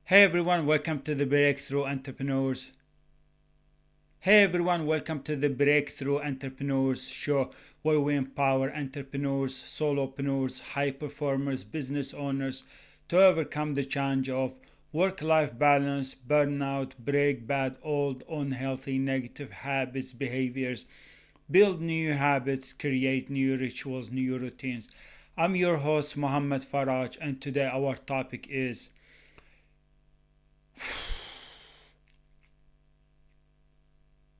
Hey everyone, welcome to the Breakthrough Entrepreneurs. Hey everyone, welcome to the Breakthrough Entrepreneurs show where we empower entrepreneurs, solopreneurs, high performers, business owners to overcome the challenge of work-life balance, burnout, break bad, old, unhealthy, negative habits, behaviors, build new habits, create new rituals, new routines. I'm your host, Muhammad Faraj, and today our topic is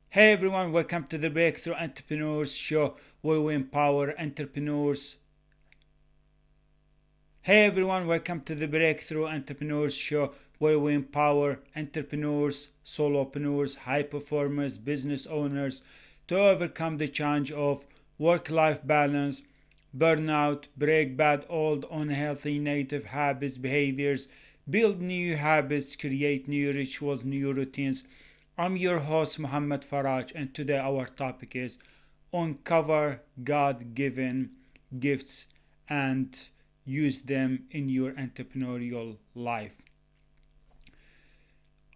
Hey everyone, welcome to the Breakthrough Entrepreneurs show where we empower entrepreneurs. Hey everyone, welcome to the Breakthrough Entrepreneurs show where we empower entrepreneurs, solopreneurs, high performers, business owners to overcome the challenge of work-life balance, burnout, break bad old unhealthy negative habits, behaviors, build new habits, create new rituals, new routines. I'm your host Muhammad Faraj, and today our topic is uncover God-given gifts and use them in your entrepreneurial life.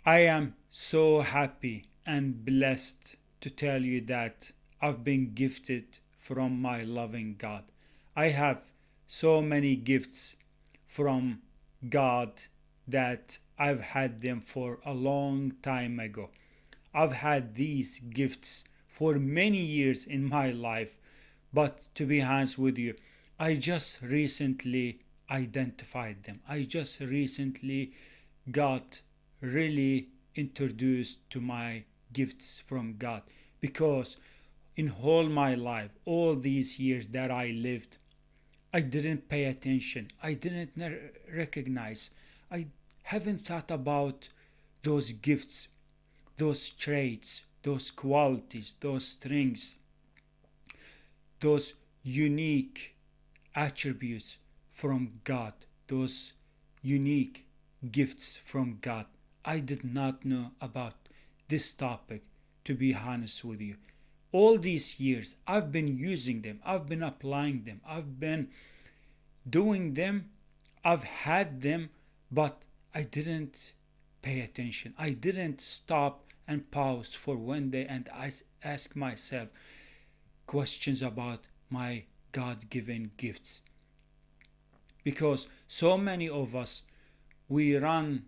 I am so happy and blessed to tell you that I've been gifted from my loving God. I have so many gifts from God that I've had them for a long time ago. I've had these gifts for many years in my life, but to be honest with you, I just recently identified them. I just recently got really introduced to my gifts from God because in all my life, all these years that I lived, I didn't pay attention. I didn't recognize. I haven't thought about those gifts, those traits, those qualities, those strengths, those unique attributes from God, those unique gifts from God. I did not know about this topic, to be honest with you. All these years, I've been using them, I've been applying them, I've been doing them, I've had them, but I didn't pay attention. I didn't stop and pause for one day and ask myself questions about my God given gifts. Because so many of us, we run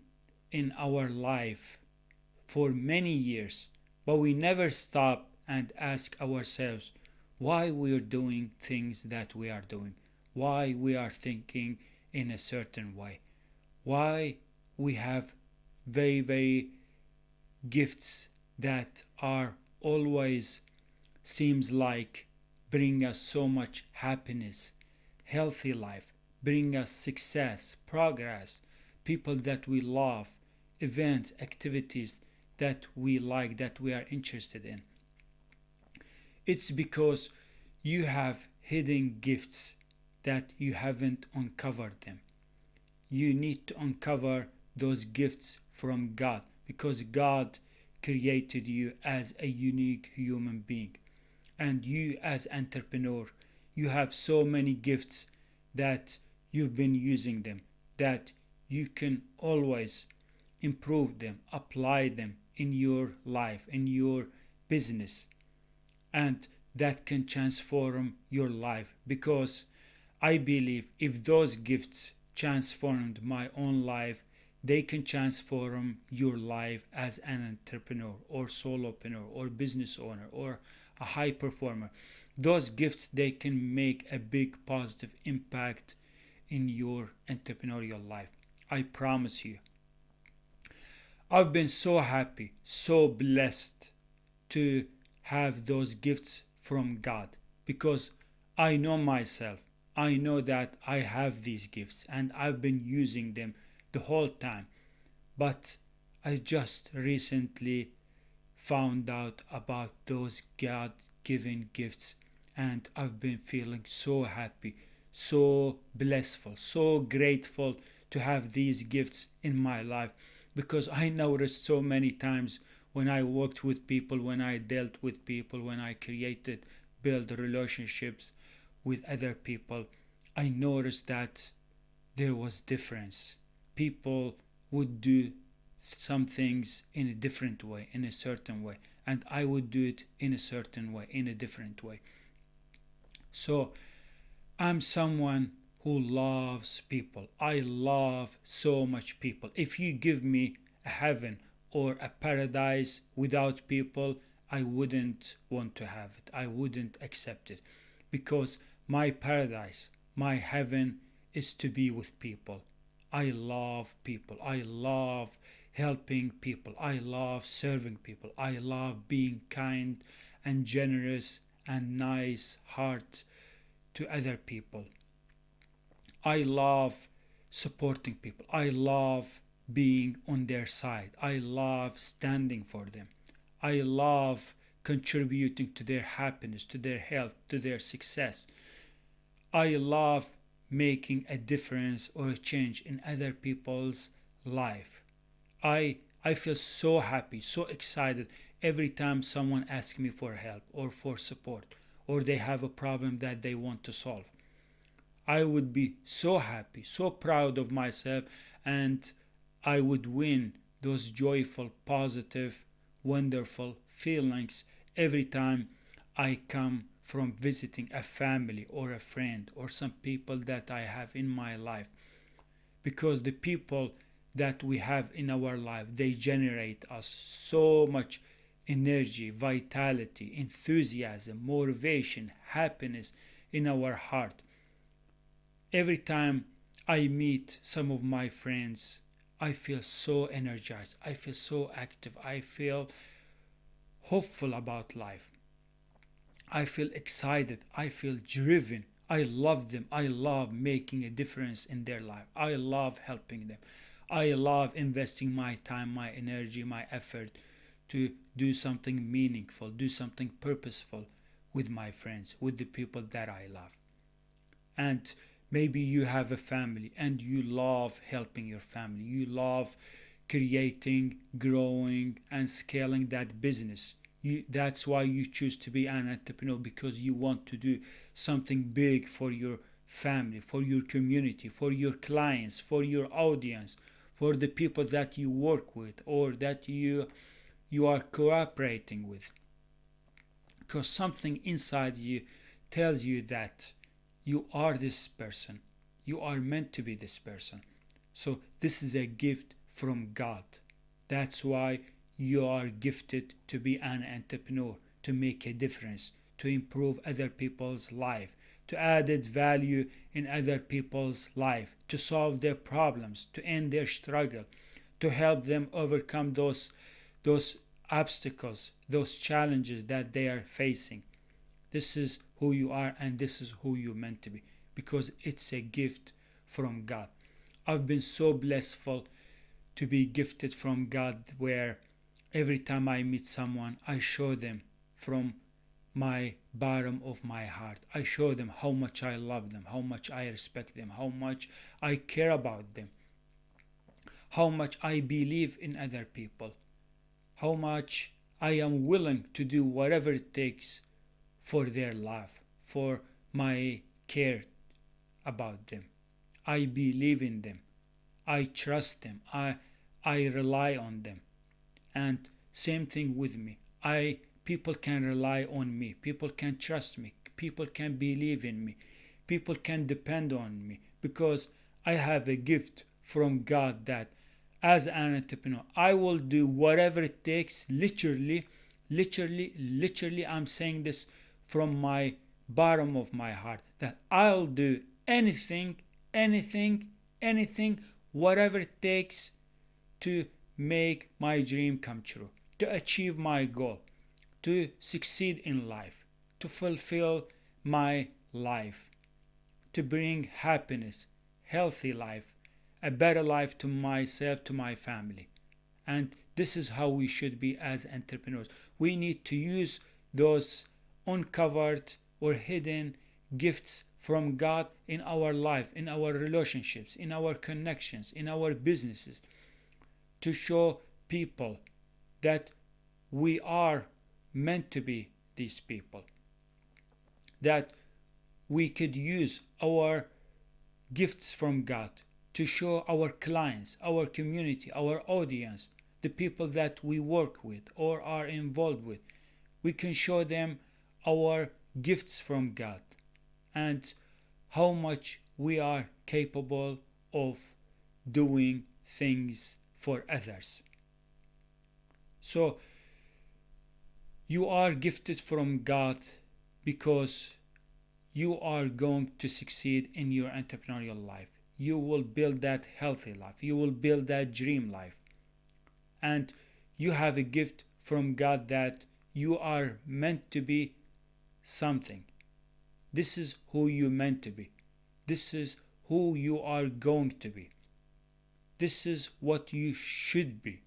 in our life for many years, but we never stop and ask ourselves why we are doing things that we are doing, why we are thinking in a certain way, why we have very gifts that are always seems like bring us so much happiness, healthy life, bring us success, progress, people that we love, events, activities that we like, that we are interested in. It's because you have hidden gifts that you haven't uncovered them. You need to uncover those gifts from God because God created you as a unique human being. And you as entrepreneur, you have so many gifts that you've been using them, that you can always improve them, apply them in your life, in your business, and that can transform your life because I believe if those gifts transformed my own life, they can transform your life as an entrepreneur or solopreneur or business owner or a high performer. Those gifts, they can make a big positive impact in your entrepreneurial life. I promise you. I've been so happy, so blessed to have those gifts from God because I know myself. I know that I have these gifts and I've been using them the whole time. But I just recently found out about those God given gifts and I've been feeling so happy, so blissful, so grateful to have these gifts in my life because I noticed so many times when I worked with people, when I dealt with people, when I created, built relationships with other people, I noticed that there was difference. People would do some things in a different way, in a certain way, and I would do it in a certain way, in a different way. So I'm someone who loves people. I love so much people. If you give me a heaven or a paradise without people, I wouldn't want to have it. I wouldn't accept it, because my paradise, my heaven is to be with people. I love people. I love helping people. I love serving people. I love being kind and generous and nice heart to other people. I love supporting people. I love being on their side. I love standing for them. I love contributing to their happiness, to their health, to their success. I love making a difference or a change in other people's life. I feel so happy, so excited every time someone asks me for help or for support, or they have a problem that they want to solve. I would be so happy, so proud of myself, and I would win those joyful, positive, wonderful feelings every time I come from visiting a family or a friend or some people that I have in my life. Because the people that we have in our life, they generate us so much energy, vitality, enthusiasm, motivation, happiness in our heart. Every time I meet some of my friends, I feel so energized. I feel so active. I feel hopeful about life. I feel excited. I feel driven. I love them. I love making a difference in their life. I love helping them. I love investing my time, my energy, my effort to do something meaningful, do something purposeful with my friends, with the people that I love. And maybe you have a family and you love helping your family. You love creating, growing, and scaling that business. That's why you choose to be an entrepreneur, because you want to do something big for your family, for your community, for your clients, for your audience, for the people that you work with or that you are cooperating with. Because something inside you tells you that you are this person. You are meant to be this person. So this is a gift from God. That's why you are gifted to be an entrepreneur, to make a difference, to improve other people's life, to add value in other people's life, to solve their problems, to end their struggle, to help them overcome those obstacles, those challenges that they are facing. This is who you are, and this is who you're meant to be, because it's a gift from God. I've been so blissful to be gifted from God, where every time I meet someone, I show them from my bottom of my heart. I show them how much I love them, how much I respect them, how much I care about them, how much I believe in other people, how much I am willing to do whatever it takes for their love, for my care about them. I believe in them. I trust them. I rely on them. And same thing with me. People can rely on me. People can trust me. People can believe in me. People can depend on me, because I have a gift from God that as an entrepreneur, I will do whatever it takes. Literally, I'm saying this from my bottom of my heart, that I'll do anything, anything, whatever it takes to make my dream come true, to achieve my goal, to succeed in life, to fulfill my life, to bring happiness, healthy life, a better life to myself, to my family. And this is how we should be as entrepreneurs. We need to use those uncovered or hidden gifts from God in our life, in our relationships, in our connections, in our businesses, to show people that we are meant to be these people, that we could use our gifts from God to show our clients, our community, our audience, the people that we work with or are involved with. We can show them our gifts from God and how much we are capable of doing things for others. So, you are gifted from God because you are going to succeed in your entrepreneurial life. You will build that healthy life. You will build that dream life. And you have a gift from God that you are meant to be something. This is who you're meant to be. This is who you are going to be. This is what you should be.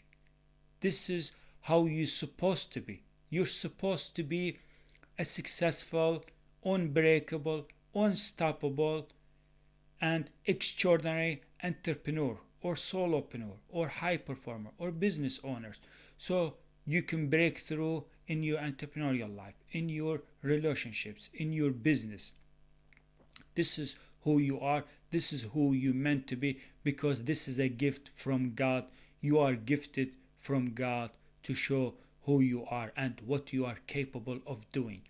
This is how you're supposed to be. You're supposed to be a successful, unbreakable, unstoppable, and extraordinary entrepreneur or solopreneur or high performer or business owners. So you can break through in your entrepreneurial life, in your relationships, in your business. This is who you are. This is who you're meant to be because this is a gift from God. You are gifted from God to show who you are and what you are capable of doing.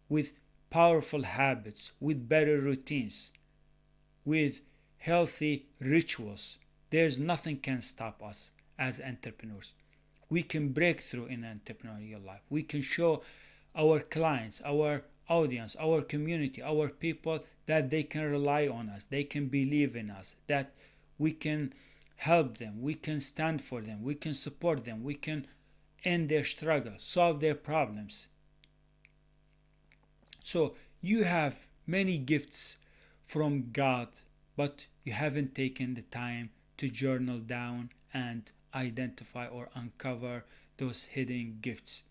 With powerful habits, with better routines, with healthy rituals, there's nothing can stop us as entrepreneurs. We can break through in entrepreneurial life. We can show our clients, our audience, our community, our people that they can rely on us, they can believe in us, that we can help them, we can stand for them, we can support them, we can end their struggle, solve their problems. So you have many gifts from God, but you haven't taken the time to journal down and identify or uncover those hidden gifts.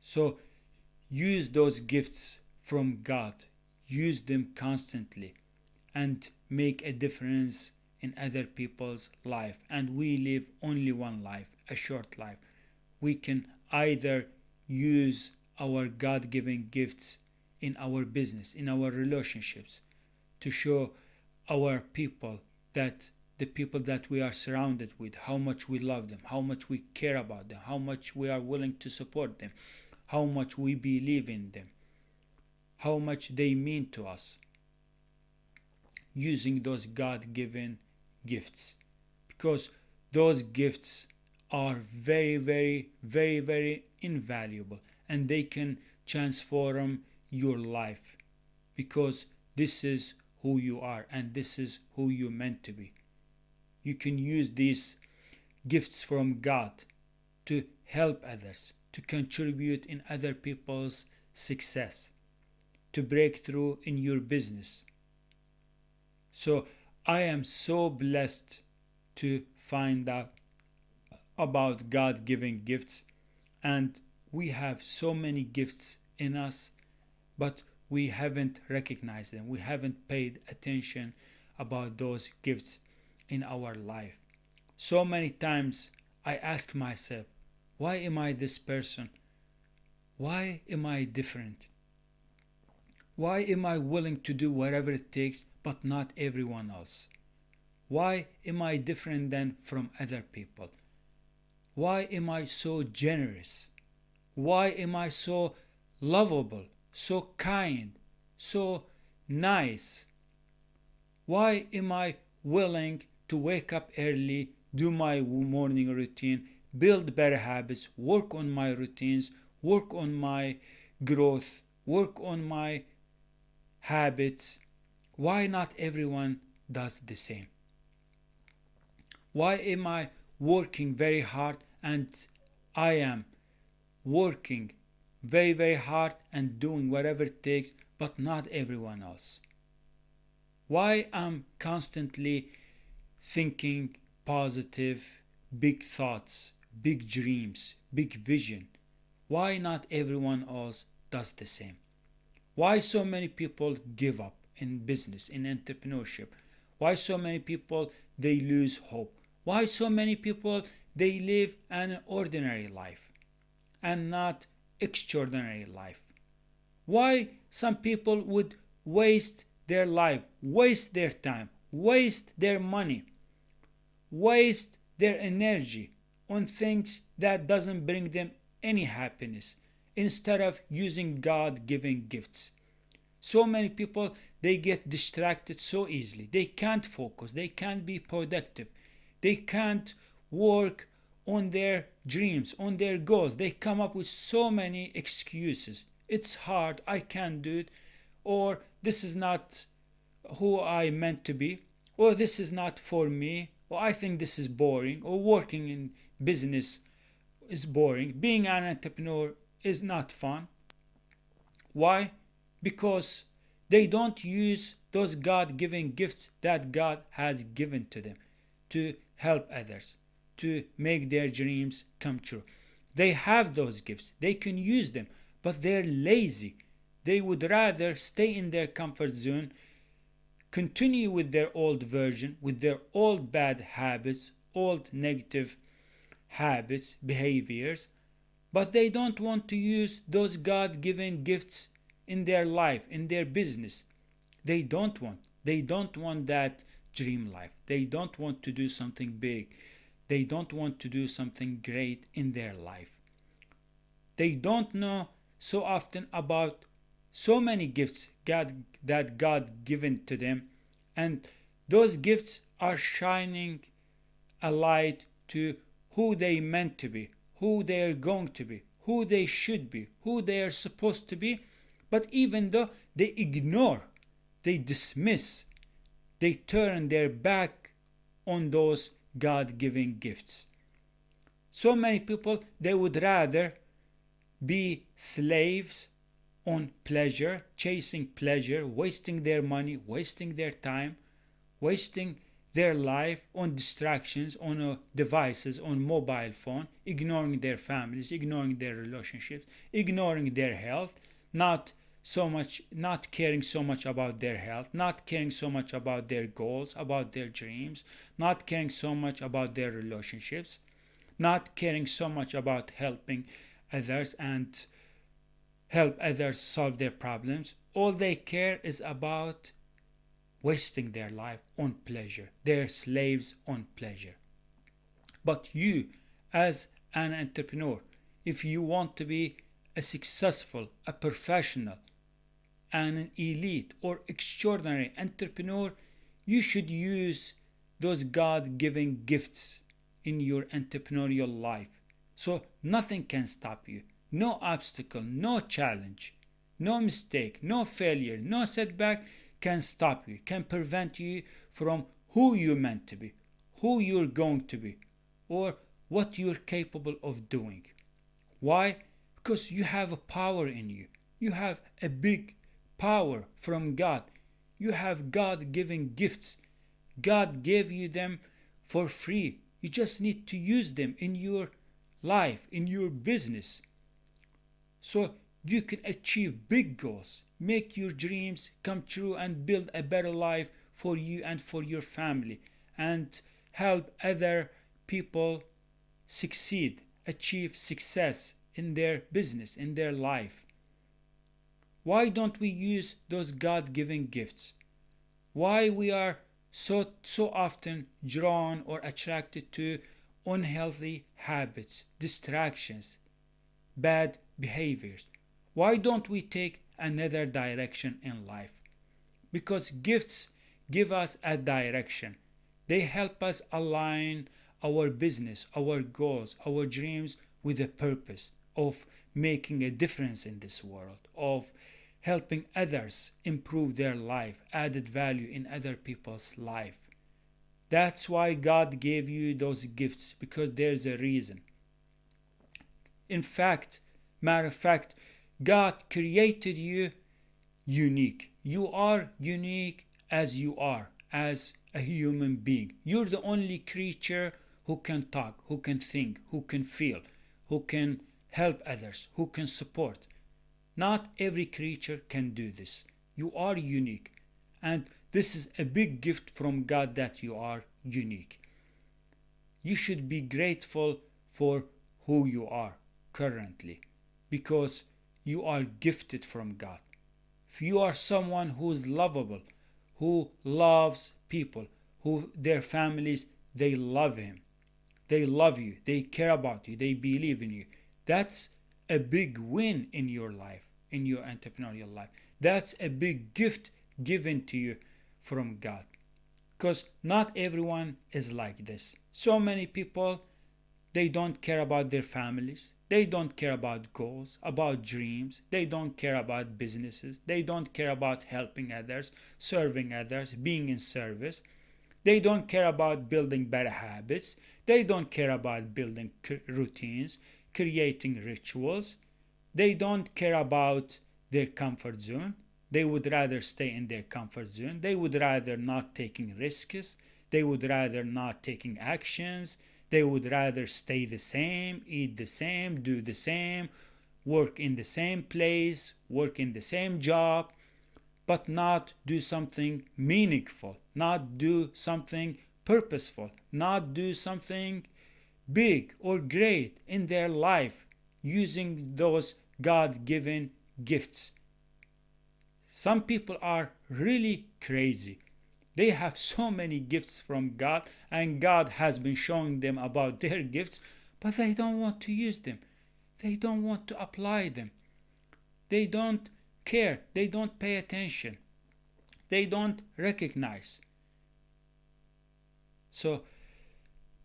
So use those gifts from God, use them constantly, and make a difference in other people's life. And we live only one life, a short life. We can either use our God-given gifts in our business, in our relationships, to show our people that the people that we are surrounded with, how much we love them, how much we care about them, how much we are willing to support them, how much we believe in them, how much they mean to us, using those God-given gifts. Because those gifts are very, very, very, very invaluable and they can transform your life because this is who you are and this is who you're meant to be. You can use these gifts from God to help others, to contribute in other people's success, to break through in your business. So I am so blessed to find out about God-given gifts, and we have so many gifts in us, but we haven't recognized them. We haven't paid attention about those gifts in our life. So many times I ask myself, why am I this person? Why am I different? Why am I willing to do whatever it takes but not everyone else? Why am I different than from other people? Why am I so generous? Why am I so lovable, so kind, so nice? Why am I willing to wake up early, do my morning routine, build better habits, work on my routines, work on my growth, work on my habits? Why not everyone does the same? Why am I working very hard and I am working very, very hard and doing whatever it takes, but not everyone else? Why I'm constantly thinking positive, big thoughts, big dreams, big vision? Why not everyone else does the same? Why so many people give up in business, in entrepreneurship? Why so many people they lose hope? Why so many people they live an ordinary life and not extraordinary life? Why some people would waste their life, waste their time, waste their money, waste their energy on things that doesn't bring them any happiness instead of using God-given gifts. So many people, they get distracted so easily. They can't focus, they can't be productive, they can't work on their dreams, on their goals. They come up with so many excuses. It's hard, I can't do it, or this is not who I meant to be, or this is not for me, or I think this is boring, or working in business is boring, being an entrepreneur is not fun. Why? Because they don't use those God given gifts that God has given to them to help others, to make their dreams come true. They have those gifts, they can use them, but they're lazy. They would rather stay in their comfort zone, continue with their old version, with their old bad habits, old negative habits, behaviors, but they don't want to use those God given gifts in their life, in their business. They don't want. They don't want that dream life. They don't want to do something big. They don't want to do something great in their life. They don't know so often about so many gifts that God given to them, and those gifts are shining a light to who they meant to be, who they are going to be, who they should be, who they are supposed to be. But even though they ignore, they dismiss, they turn their back on those God-given gifts. So many people, they would rather be slaves on pleasure, chasing pleasure, wasting their money, wasting their time, wasting their life on distractions, on devices, on mobile phone, ignoring their families, ignoring their relationships, ignoring their health, not caring so much about their health, not caring so much about their goals, about their dreams, not caring so much about their relationships, not caring so much about helping others and help others solve their problems. All they care is about wasting their life on pleasure. They're slaves on pleasure. But you, as an entrepreneur, if you want to be a successful, a professional, and an elite or extraordinary entrepreneur, you should use those God given gifts in your entrepreneurial life. So nothing can stop you. No obstacle, no challenge, no mistake, no failure, no setback can stop you, can prevent you from who you're meant to be, who you're going to be, or what you're capable of doing. Why? Because you have a power in you. You have a big power from God. You have God given gifts. God gave you them for free. You just need to use them in your life, in your business. So you can achieve big goals, make your dreams come true, and build a better life for you and for your family, and help other people succeed, achieve success in their business, in their life. Why don't we use those God-given gifts? Why we are so often drawn or attracted to unhealthy habits, distractions, bad behaviors? Why don't we take another direction in life? Because gifts give us a direction. They help us align our business, our goals, our dreams with a purpose of making a difference in this world, of helping others improve their life, added value in other people's life. That's why God gave you those gifts, because there's a reason. In fact, matter of fact, God created you unique. You are unique as you are, as a human being. You're the only creature who can talk, who can think, who can feel, who can help others, who can support. Not every creature can do this. You are unique. And this is a big gift from God that you are unique. You should be grateful for who you are currently, because you are gifted from God. If you are someone who is lovable, who loves people who their families, they love him, they love you, they care about you, they believe in you. That's a big win in your life, in your entrepreneurial life. That's a big gift given to you from God. Because not everyone is like this. So many people, they don't care about their families. They don't care about goals, about dreams. They don't care about businesses. They don't care about helping others, serving others, being in service. They don't care about building better habits. They don't care about building routines, creating rituals. They don't care about their comfort zone. They would rather stay in their comfort zone. They would rather not taking risks. They would rather not taking actions. They would rather stay the same, eat the same, do the same, work in the same place, work in the same job, but not do something meaningful, not do something purposeful, not do something big or great in their life using those God given gifts. Some people are really crazy. They have so many gifts from God, and God has been showing them about their gifts, but they don't want to use them. They don't want to apply them. They don't care. They don't pay attention. They don't recognize. So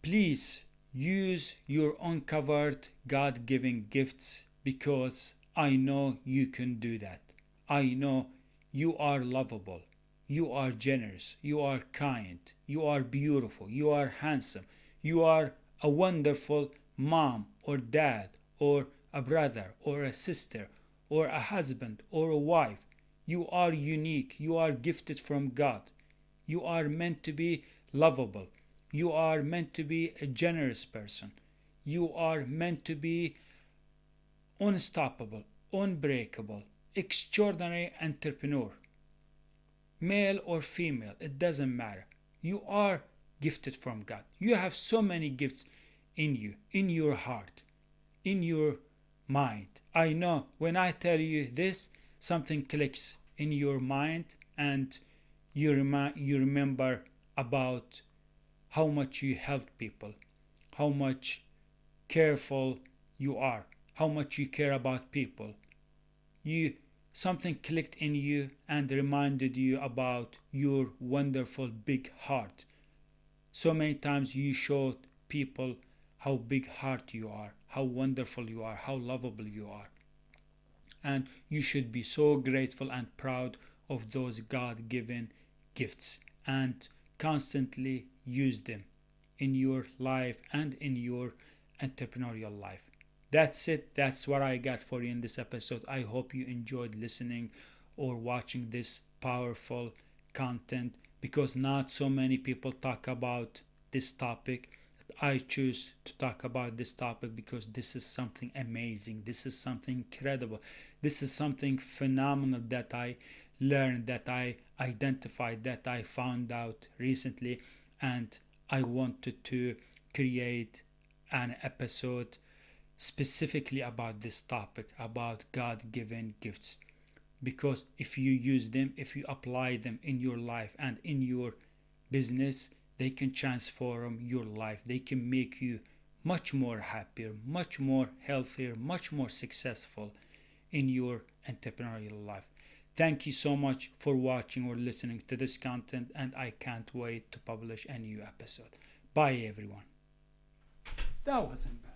please use your uncovered God given gifts, because I know you can do that. I know you are lovable. You are generous. You are kind. You are beautiful. You are handsome. You are a wonderful mom or dad or a brother or a sister or a husband or a wife. You are unique. You are gifted from God. You are meant to be lovable. You are meant to be a generous person. You are meant to be unstoppable, unbreakable, extraordinary entrepreneur. Male or female, it doesn't matter. You are gifted from God. You have so many gifts in you, in your heart, in your mind. I know when I tell you this, something clicks in your mind, and you remember about how much you help people, how much careful you are, how much you care about people. You Something clicked in you and reminded you about your wonderful big heart. So many times you showed people how big heart you are, how wonderful you are, how lovable you are. And you should be so grateful and proud of those God given gifts, and constantly use them in your life and in your entrepreneurial life. That's it. That's what I got for you in this episode. I hope you enjoyed listening or watching this powerful content, because not so many people talk about this topic. I choose to talk about this topic because this is something amazing. This is something incredible. This is something phenomenal that I learned, that I identified, that I found out recently, and I wanted to create an episode specifically about this topic, about God given gifts. Because if you use them, if you apply them in your life and in your business, they can transform your life. They can make you much more happier, much more healthier, much more successful in your entrepreneurial life. Thank you so much for watching or listening to this content, and I can't wait to publish a new episode. Bye everyone. That wasn't bad.